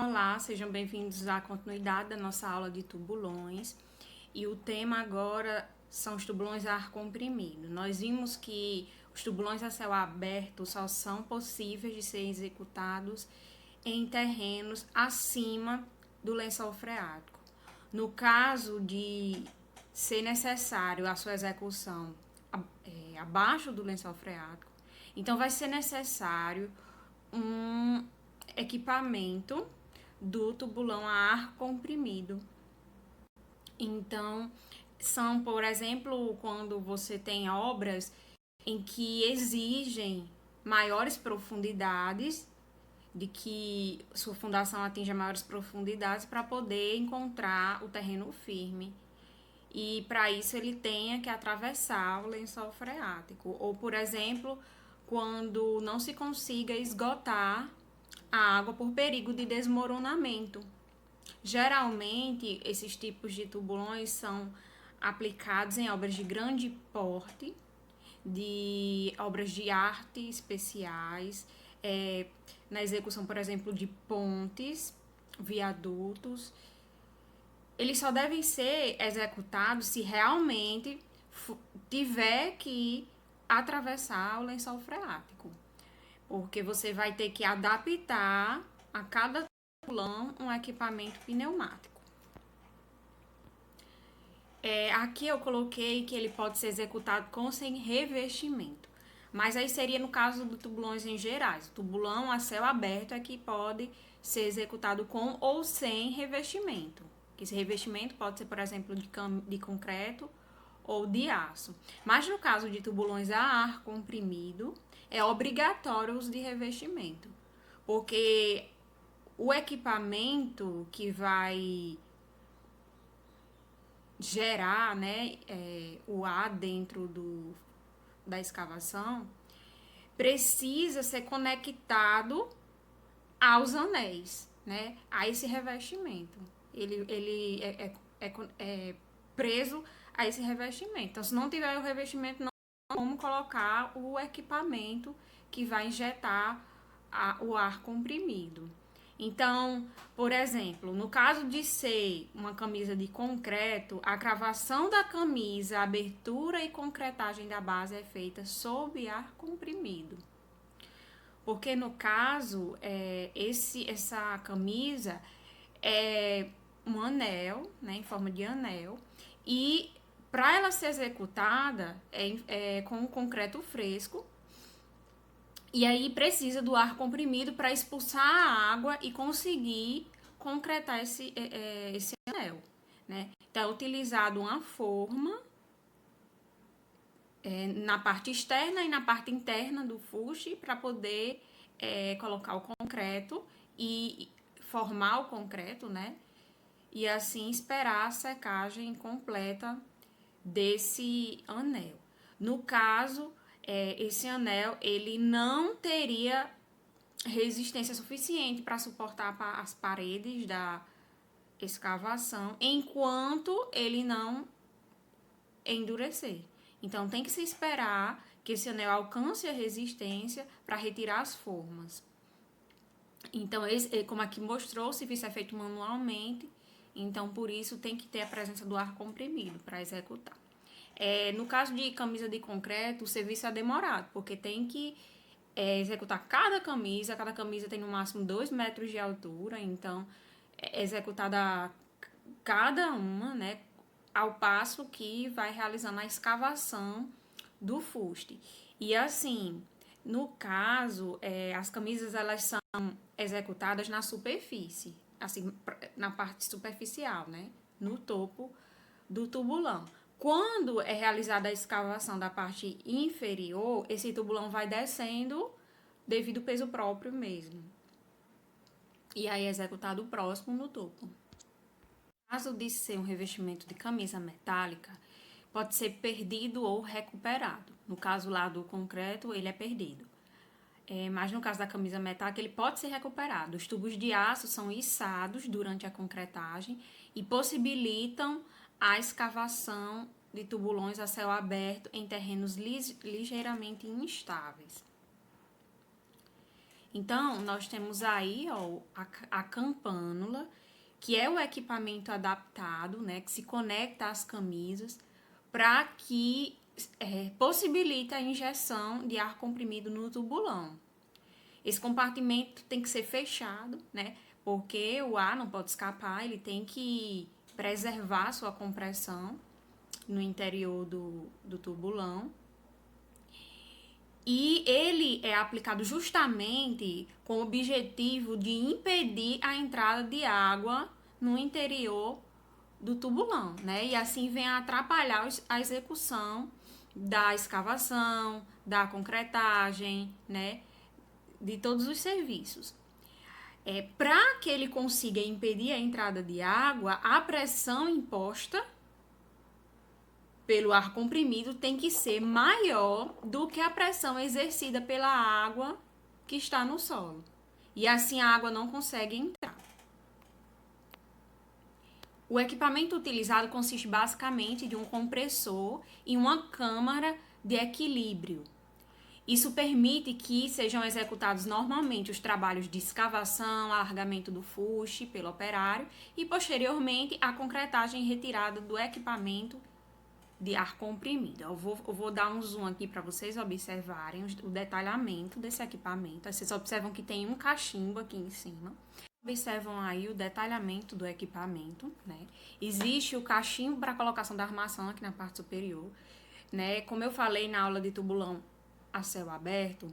Olá, sejam bem-vindos à continuidade da nossa aula de tubulões. E o tema agora são os tubulões a ar comprimido. Nós vimos que os tubulões a céu aberto só são possíveis de serem executados em terrenos acima do lençol freático. No caso de ser necessário a sua execução abaixo do lençol freático, então vai ser necessário um equipamento do tubulão a ar comprimido. Então, são, por exemplo, quando você tem obras em que exigem maiores profundidades, de que sua fundação atinja maiores profundidades para poder encontrar o terreno firme. E para isso ele tenha que atravessar o lençol freático. Ou, por exemplo, quando não se consiga esgotar a água por perigo de desmoronamento. Geralmente, esses tipos de tubulões são aplicados em obras de grande porte, de obras de arte especiais, na execução, por exemplo, de pontes, viadutos. Eles só devem ser executados se realmente tiver que atravessar o lençol freático, porque você vai ter que adaptar a cada tubulão um equipamento pneumático. Aqui eu coloquei que ele pode ser executado com ou sem revestimento, mas aí seria no caso de tubulões em gerais. O tubulão a céu aberto é que pode ser executado com ou sem revestimento. Esse revestimento pode ser, por exemplo, de concreto ou de aço. Mas no caso de tubulões a ar comprimido, é obrigatório o uso de revestimento, porque o equipamento que vai gerar, né, o ar dentro da escavação precisa ser conectado aos anéis, né, a esse revestimento. Ele é preso a esse revestimento. Então, se não tiver o revestimento, não tem como colocar o equipamento que vai injetar o ar comprimido. Então, por exemplo, no caso de ser uma camisa de concreto, a cravação da camisa, a abertura e concretagem da base é feita sob ar comprimido. Porque no caso, essa camisa é um anel, né, em forma de anel, e para ela ser executada com um concreto fresco, e aí precisa do ar comprimido para expulsar a água e conseguir concretar esse anel, né? Então é utilizado uma forma na parte externa e na parte interna do fuste para poder colocar o concreto e formar o concreto, né? E assim esperar a secagem completa desse anel. No caso, esse anel ele não teria resistência suficiente para suportar as paredes da escavação enquanto ele não endurecer. Então tem que se esperar que esse anel alcance a resistência para retirar as formas. Então, como aqui mostrou, se isso é feito manualmente, então por isso tem que ter a presença do ar comprimido para executar. No caso de camisa de concreto, o serviço é demorado, porque tem que executar cada camisa tem no máximo 2 metros de altura, então é executada cada uma, né, ao passo que vai realizando a escavação do fuste. E assim, no caso, as camisas elas são executadas na superfície, assim, na parte superficial, né, no topo do tubulão. Quando é realizada a escavação da parte inferior, esse tubulão vai descendo devido ao peso próprio mesmo. E aí é executado próximo no topo. No caso de ser um revestimento de camisa metálica, pode ser perdido ou recuperado. No caso lá do concreto, ele é perdido. Mas no caso da camisa metálica, ele pode ser recuperado. Os tubos de aço são içados durante a concretagem e possibilitam a escavação de tubulões a céu aberto em terrenos ligeiramente instáveis. Então, nós temos aí, ó, a campânula, que é o equipamento adaptado, né, que se conecta às camisas para que possibilite a injeção de ar comprimido no tubulão. Esse compartimento tem que ser fechado, né, porque o ar não pode escapar, ele tem que preservar sua compressão no interior do tubulão. E ele é aplicado justamente com o objetivo de impedir a entrada de água no interior do tubulão, né? E assim vem a atrapalhar a execução da escavação, da concretagem, né? De todos os serviços. Para que ele consiga impedir a entrada de água, a pressão imposta pelo ar comprimido tem que ser maior do que a pressão exercida pela água que está no solo. E assim a água não consegue entrar. O equipamento utilizado consiste basicamente de um compressor e uma câmara de equilíbrio. Isso permite que sejam executados normalmente os trabalhos de escavação, alargamento do fuste pelo operário e, posteriormente, a concretagem e retirada do equipamento de ar comprimido. Eu vou dar um zoom aqui para vocês observarem o detalhamento desse equipamento. Vocês observam que tem um cachimbo aqui em cima. Observam aí o detalhamento do equipamento, né? Existe o cachimbo para colocação da armação aqui na parte superior, né? Como eu falei na aula de tubulão a céu aberto,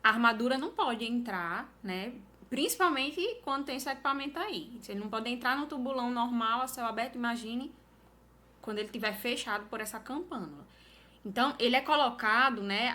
a armadura não pode entrar, né? Principalmente quando tem esse equipamento aí. Você não pode entrar no tubulão normal a céu aberto, imagine quando ele estiver fechado por essa campânula. Então, ele é colocado, né,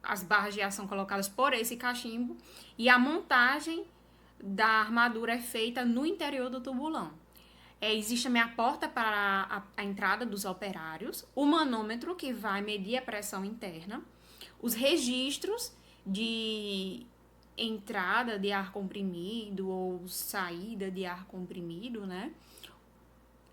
as barras de ação colocadas por esse cachimbo e a montagem da armadura é feita no interior do tubulão. Existe também a porta para a entrada dos operários, o manômetro que vai medir a pressão interna, os registros de entrada de ar comprimido ou saída de ar comprimido, né?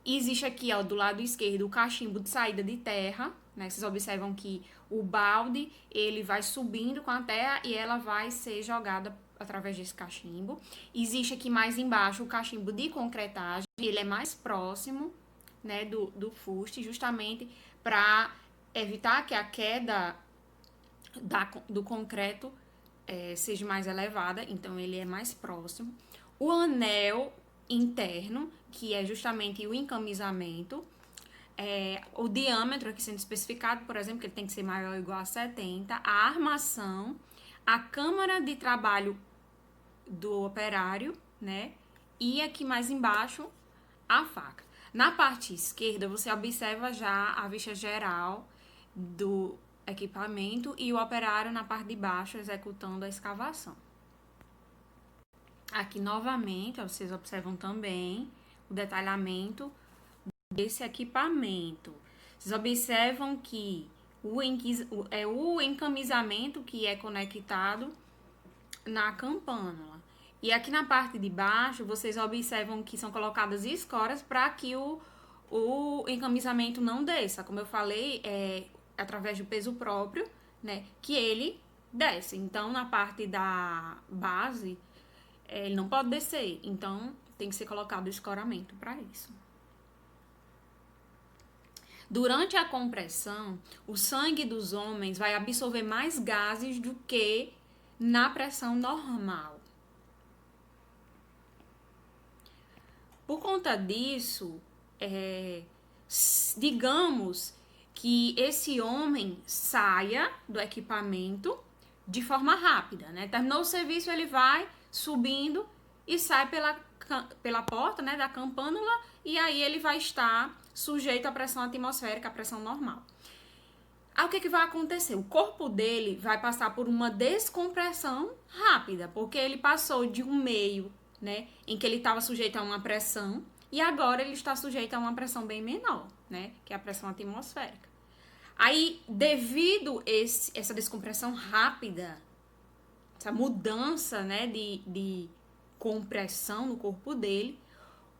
Existe aqui, ó, do lado esquerdo, o cachimbo de saída de terra, né? Vocês observam que o balde, ele vai subindo com a terra e ela vai ser jogada através desse cachimbo. Existe aqui mais embaixo o cachimbo de concretagem, ele é mais próximo, né, do fuste, justamente para evitar que a queda do concreto seja mais elevada, então ele é mais próximo. O anel interno, que é justamente o encamisamento, o diâmetro aqui sendo especificado, por exemplo, que ele tem que ser maior ou igual a 70, a armação, a câmara de trabalho do operário, né? E aqui mais embaixo, a faca. Na parte esquerda, você observa já a vista geral do equipamento e o operário na parte de baixo executando a escavação. Aqui novamente, vocês observam também o detalhamento desse equipamento. Vocês observam que o encamisamento que é conectado na campânula. E aqui na parte de baixo, vocês observam que são colocadas escoras para que o encamisamento não desça. Como eu falei, através do peso próprio, né, que ele desce. Então, na parte da base, ele não pode descer. Então, tem que ser colocado o escoramento para isso. Durante a compressão, o sangue dos homens vai absorver mais gases do que na pressão normal. Por conta disso, digamos que esse homem saia do equipamento de forma rápida, né? Terminou o serviço, ele vai subindo e sai pela porta, né, da campânula, e aí ele vai estar sujeito à pressão atmosférica, à pressão normal. Aí o que vai acontecer? O corpo dele vai passar por uma descompressão rápida, porque ele passou de um meio, né, em que ele estava sujeito a uma pressão, e agora ele está sujeito a uma pressão bem menor, né, que é a pressão atmosférica. Aí, devido essa descompressão rápida, essa mudança, né, de compressão no corpo dele,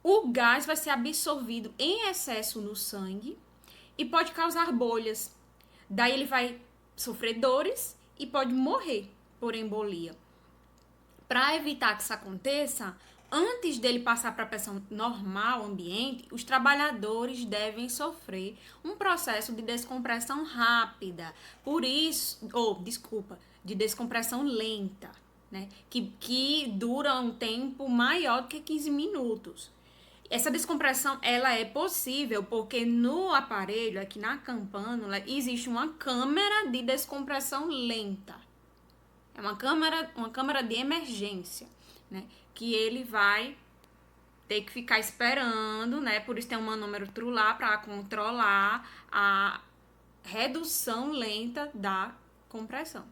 o gás vai ser absorvido em excesso no sangue e pode causar bolhas. Daí ele vai sofrer dores e pode morrer por embolia. Para evitar que isso aconteça, antes dele passar para a pressão normal ambiente, os trabalhadores devem sofrer um processo de descompressão rápida. Por isso, de descompressão lenta, né? Que dura um tempo maior do que 15 minutos. Essa descompressão, ela é possível porque no aparelho, aqui na campânula, existe uma câmara de descompressão lenta. É uma câmara de emergência, né? Que ele vai ter que ficar esperando, né? Por isso tem um manômetro lá para controlar a redução lenta da compressão.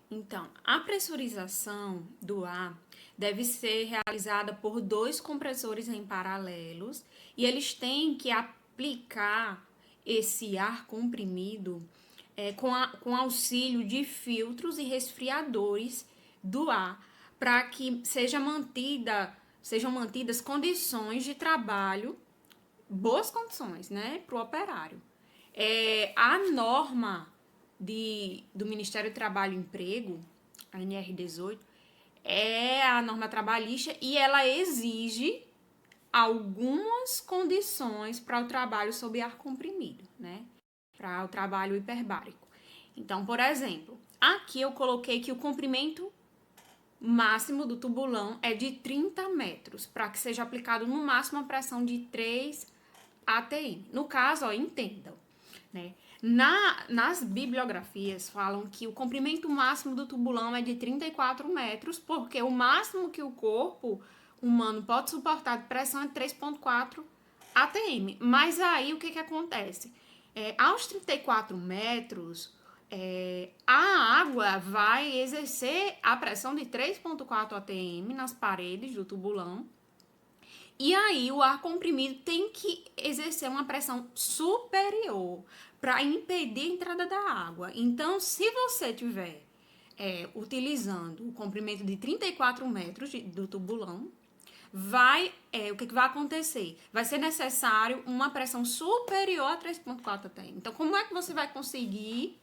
Então, a pressurização do ar deve ser realizada por 2 compressores em paralelos e eles têm que aplicar esse ar comprimido com auxílio de filtros e resfriadores do ar para que sejam mantidas condições de trabalho, boas condições, né, para o operário. A norma do Ministério do Trabalho e Emprego, a NR18, é a norma trabalhista e ela exige algumas condições para o trabalho sob ar comprimido, né? Para o trabalho hiperbárico. Então, por exemplo, aqui eu coloquei que o comprimento máximo do tubulão é de 30 metros, para que seja aplicado no máximo a pressão de 3 atm. No caso, entendam, né? Nas bibliografias falam que o comprimento máximo do tubulão é de 34 metros, porque o máximo que o corpo humano pode suportar de pressão é 3,4 atm. Mas aí o que acontece? Aos 34 metros, a água vai exercer a pressão de 3,4 atm nas paredes do tubulão. E aí o ar comprimido tem que exercer uma pressão superior para impedir a entrada da água. Então, se você estiver utilizando o comprimento de 34 metros do tubulão, o que vai acontecer? Vai ser necessário uma pressão superior a 3,4 atm. Então, como é que você vai conseguir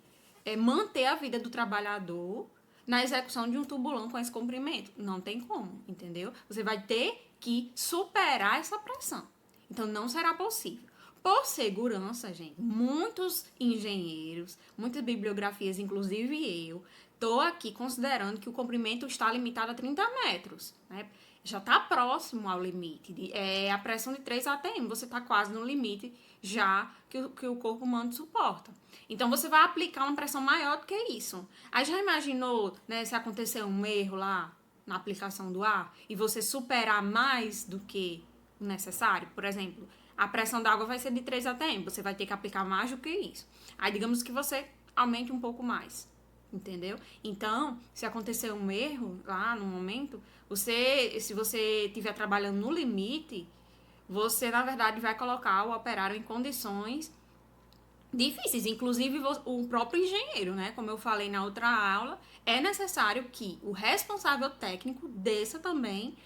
manter a vida do trabalhador na execução de um tubulão com esse comprimento? Não tem como, entendeu? Você vai ter que superar essa pressão. Então, não será possível. Por segurança, gente, muitos engenheiros, muitas bibliografias, inclusive eu, estou aqui considerando que o comprimento está limitado a 30 metros, né? Já está próximo ao limite. A pressão de 3 atm, você está quase no limite já que o corpo humano suporta. Então, você vai aplicar uma pressão maior do que isso. Aí já imaginou, né, se acontecer um erro lá na aplicação do ar e você superar mais do que o necessário? Por exemplo, a pressão da água vai ser de 3 atm, você vai ter que aplicar mais do que isso. Aí, digamos que você aumente um pouco mais, entendeu? Então, se acontecer um erro lá no momento, se você estiver trabalhando no limite, você, na verdade, vai colocar o operário em condições difíceis, inclusive o próprio engenheiro, né? Como eu falei na outra aula, é necessário que o responsável técnico desça também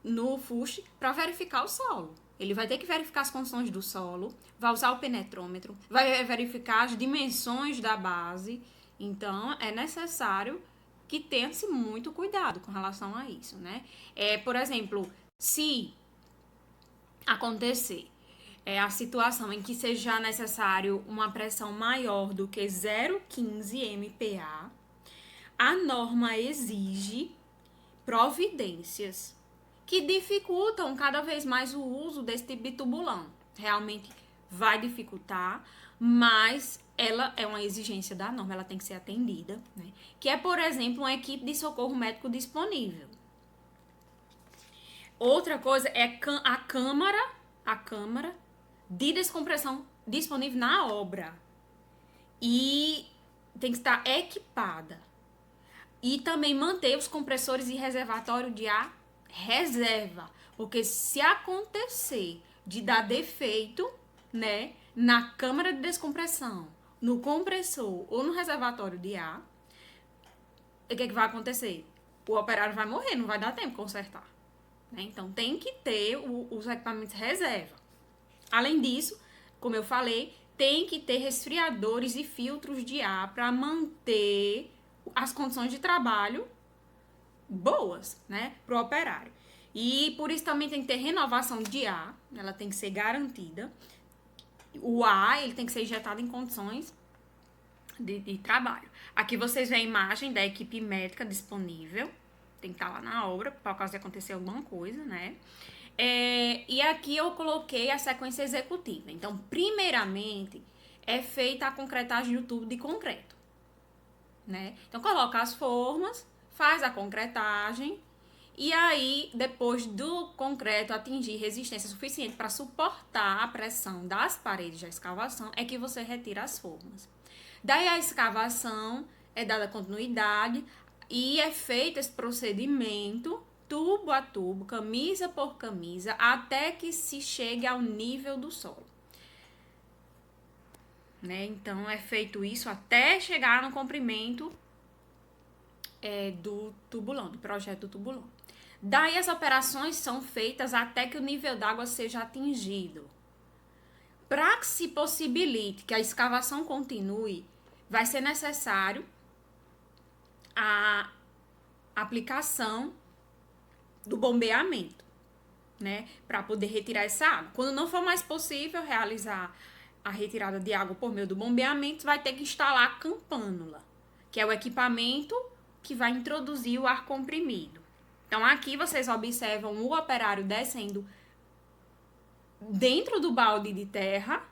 no fuste para verificar o solo. Ele vai ter que verificar as condições do solo, vai usar o penetrômetro, vai verificar as dimensões da base. Então, é necessário que tenha-se muito cuidado com relação a isso, né? Por exemplo, se acontecer a situação em que seja necessário uma pressão maior do que 0,15 MPa, a norma exige providências que dificultam cada vez mais o uso desse tipo de tubulão. Realmente vai dificultar, mas ela é uma exigência da norma, ela tem que ser atendida, né? Que é, por exemplo, uma equipe de socorro médico disponível. Outra coisa é a câmara de descompressão disponível na obra. E tem que estar equipada. E também manter os compressores e reservatório de ar reserva. Porque se acontecer de dar defeito, né, na câmara de descompressão, no compressor ou no reservatório de ar, o que vai acontecer? O operário vai morrer, não vai dar tempo de consertar. Né? Então, tem que ter os equipamentos reserva. Além disso, como eu falei, tem que ter resfriadores e filtros de ar para manter as condições de trabalho boas, né, para o operário. E por isso também tem que ter renovação de ar, ela tem que ser garantida. O ar, ele tem que ser injetado em condições de trabalho. Aqui vocês veem a imagem da equipe médica disponível, tem que estar lá na obra, por causa de acontecer alguma coisa, né? E aqui eu coloquei a sequência executiva. Então, primeiramente, é feita a concretagem do tubo de concreto, né? Então, coloca as formas, faz a concretagem, e aí, depois do concreto atingir resistência suficiente para suportar a pressão das paredes da escavação, é que você retira as formas. Daí a escavação é dada continuidade e é feito esse procedimento tubo a tubo, camisa por camisa, até que se chegue ao nível do solo. Né? Então, é feito isso até chegar no comprimento do tubulão, do projeto do tubulão. Daí, as operações são feitas até que o nível d'água seja atingido. Para que se possibilite que a escavação continue, vai ser necessário a aplicação do bombeamento, né, para poder retirar essa água. Quando não for mais possível realizar a retirada de água por meio do bombeamento, vai ter que instalar a campânula, que é o equipamento que vai introduzir o ar comprimido. Então, aqui vocês observam o operário descendo dentro do balde de terra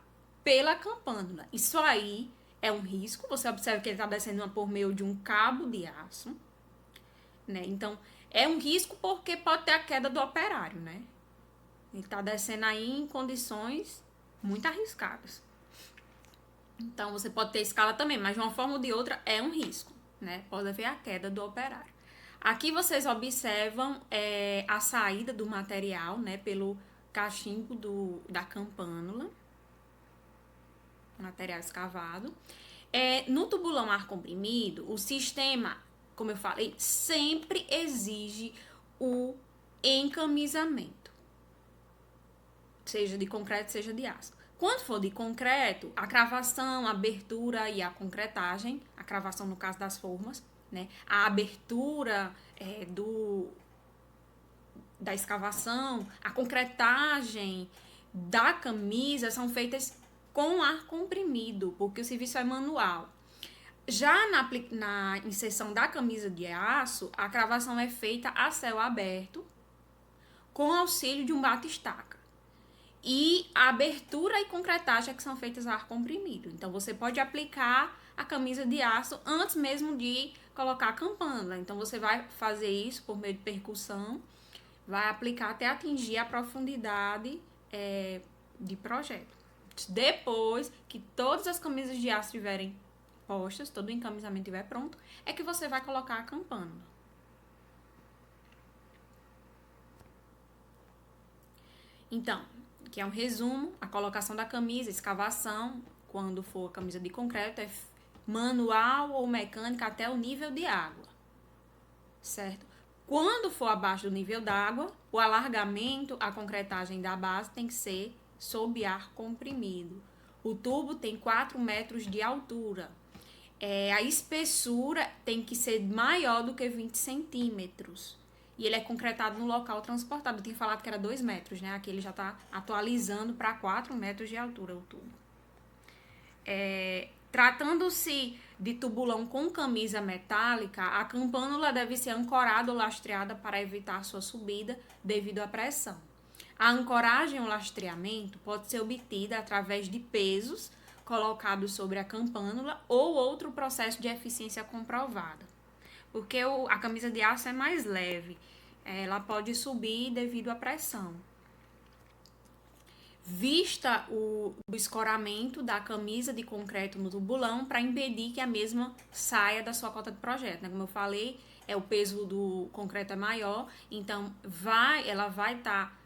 pela campânula. Isso aí é um risco. Você observa que ele está descendo por meio de um cabo de aço, né? Então, é um risco porque pode ter a queda do operário, né? Ele está descendo aí em condições muito arriscadas. Então, você pode ter escala também, mas de uma forma ou de outra é um risco, né? Pode haver a queda do operário. Aqui vocês observam a saída do material, né? Pelo cachimbo da campânula. Material escavado. No tubulão ar comprimido, o sistema, como eu falei, sempre exige o encamisamento. Seja de concreto, seja de aço. Quando for de concreto, a cravação, a abertura e a concretagem, a cravação no caso das formas, né? A abertura da escavação, a concretagem da camisa são feitas com ar comprimido, porque o serviço é manual. Já na inserção da camisa de aço, a cravação é feita a céu aberto, com auxílio de um bate-estaca. E a abertura e concretagem é que são feitas a ar comprimido. Então, você pode aplicar a camisa de aço antes mesmo de colocar a campânula. Então, você vai fazer isso por meio de percussão, vai aplicar até atingir a profundidade de projeto. Depois que todas as camisas de aço estiverem postas, todo o encamisamento estiver pronto, é que você vai colocar a campânula. Então, que é um resumo, a colocação da camisa, escavação, quando for a camisa de concreto, é manual ou mecânica até o nível de água, certo? Quando for abaixo do nível d'água, o alargamento, a concretagem da base tem que ser sob ar comprimido. O tubo tem 4 metros de altura. A espessura tem que ser maior do que 20 centímetros. E ele é concretado no local transportado. Eu tinha falado que era 2 metros, né? Aqui ele já está atualizando para 4 metros de altura o tubo. Tratando-se de tubulão com camisa metálica, a campânula deve ser ancorada ou lastreada para evitar sua subida devido à pressão. A ancoragem ou lastreamento pode ser obtida através de pesos colocados sobre a campânula ou outro processo de eficiência comprovada. Porque a camisa de aço é mais leve, ela pode subir devido à pressão. Vista o escoramento da camisa de concreto no tubulão para impedir que a mesma saia da sua cota de projeto, né? Como eu falei, o peso do concreto é maior, então ela vai estar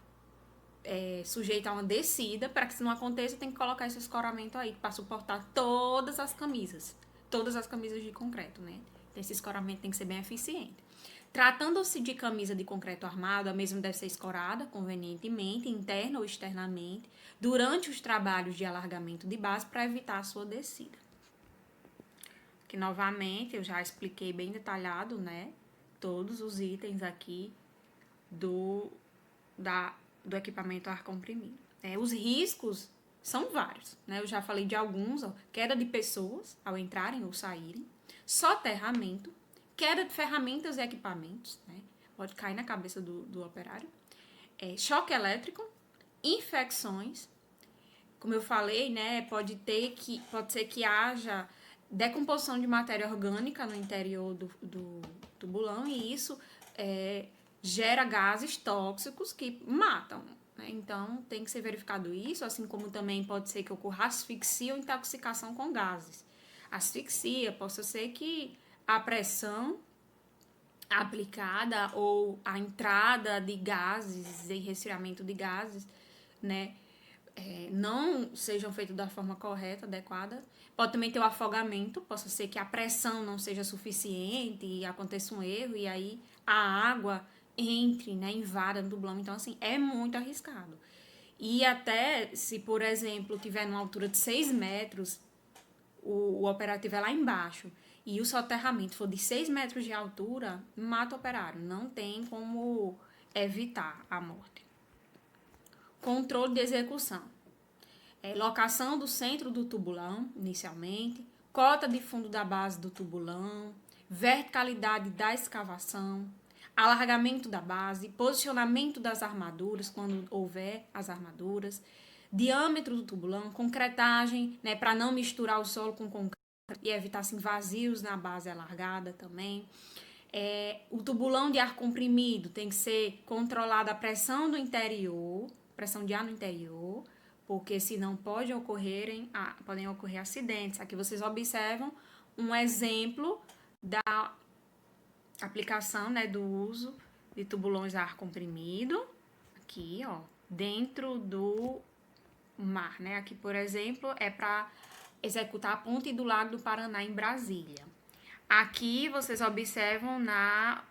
sujeita a uma descida. Para que isso não aconteça, tem que colocar esse escoramento aí para suportar todas as camisas de concreto, né? Então, esse escoramento tem que ser bem eficiente. Tratando-se de camisa de concreto armado, a mesma deve ser escorada convenientemente, interna ou externamente, durante os trabalhos de alargamento de base para evitar a sua descida. Que novamente eu já expliquei bem detalhado, né? todos os itens aqui do equipamento ar comprimido. Os riscos são vários, né? Eu já falei de alguns, ó, queda de pessoas ao entrarem ou saírem, soterramento, queda de ferramentas e equipamentos, né? Pode cair na cabeça do operário, choque elétrico, infecções, como eu falei, né? Pode ser que haja decomposição de matéria orgânica no interior do tubulão e isso gera gases tóxicos que matam. Então, tem que ser verificado isso, assim como também pode ser que ocorra asfixia ou intoxicação com gases. Asfixia possa ser que a pressão aplicada ou a entrada de gases e resfriamento de gases, né, não sejam feitos da forma correta, adequada. Pode também ter o afogamento, possa ser que a pressão não seja suficiente e aconteça um erro e aí a água entre, né, invada no tubulão. Então, assim, é muito arriscado. E até se, por exemplo, tiver numa altura de 6 metros, o operário estiver lá embaixo e o soterramento for de 6 metros de altura, mata o operário. Não tem como evitar a morte. Controle de execução. Locação do centro do tubulão, inicialmente. Cota de fundo da base do tubulão. Verticalidade da escavação. Alargamento da base. Posicionamento das armaduras, quando houver as armaduras. Diâmetro do tubulão. Concretagem, né, para não misturar o solo com concreto e evitar assim, vazios na base alargada também. O tubulão de ar comprimido tem que ser controlada a pressão do interior, pressão de ar no interior, porque senão podem ocorrer acidentes. Aqui vocês observam um exemplo da aplicação, né, do uso de tubulões a ar comprimido, aqui, ó, dentro do mar, né? Aqui, por exemplo, é para executar a ponte do Lago do Paraná em Brasília. Aqui vocês observam na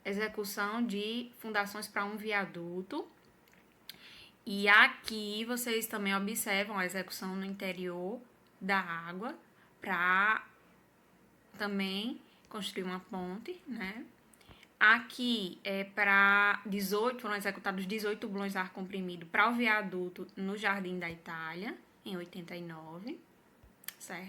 execução de fundações para um viaduto. E aqui vocês também observam a execução no interior da água para também construir uma ponte, né? Aqui foram executados 18 tubulões de ar comprimido para o viaduto no Jardim da Itália, em 89, certo?